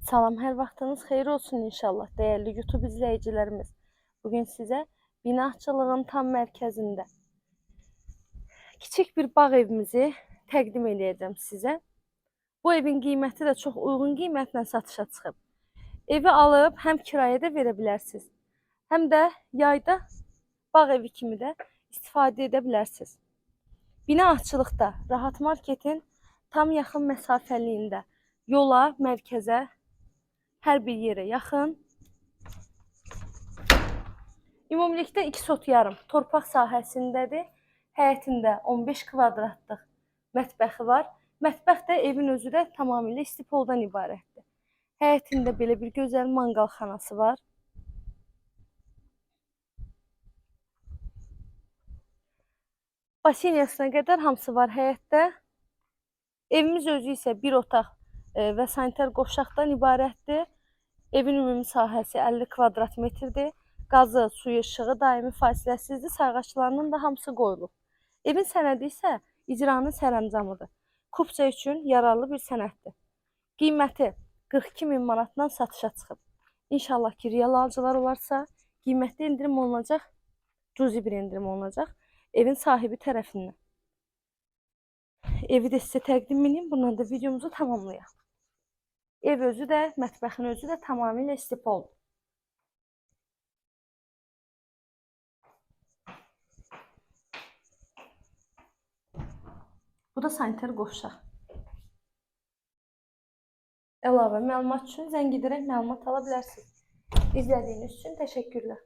Salam, hər vaxtınız xeyir olsun inşallah, dəyərli YouTube izləyicilərimiz. Bugün sizə binaçılığın tam mərkəzində kiçik bir bağ evimizi təqdim edəcəm sizə. Bu evin qiyməti də çox uyğun qiymətlə satışa çıxıb. Evi alıb həm kirayədə verə bilərsiniz, həm də yayda bağ evi kimi də istifadə edə bilərsiniz. Bina açılıqda Rahat Marketin tam yaxın məsafəliyində, yola, mərkəzə, hər bir yerə yaxın. Ümumilikdə 2 sot yarım torpaq sahəsindədir. Həyətində 15 kvadratlıq mətbəxi var. Mətbəx də evin özü də tamamilə istipoldan ibarətdir. Həyətində belə bir gözəl manqalxanası var. Basenyasına qədər hamısı var həyətdə. Evimiz özü isə bir otaq və sanitar qovşaqdan ibarətdir. Evin ümumi sahəsi 50 kvadrat metrdir. Qazı, suyu, işığı daimi fasiləsizdir. Sayğaclarının da hamısı qoyulub. Evin sənədi isə icranın sərəncamıdır. Kupça üçün yararlı bir sənəddir. Qiyməti 42 min manatdan satışa çıxıb. İnşallah ki, real alıcılar olarsa, qiymətli indirim olunacaq, cüzi bir indirim olunacaq evin sahibi tərəfindən. Evi də sizə təqdim edeyim, bundan da videomuzu tamamlayaq. Ev özü də, mətbəxin özü də tamamilə istipoldur. Bu da sanitar qovşaq. Əlavə məlumat üçün zəng edərək məlumat ala bilərsiniz. İzlədiyiniz üçün təşəkkürlər.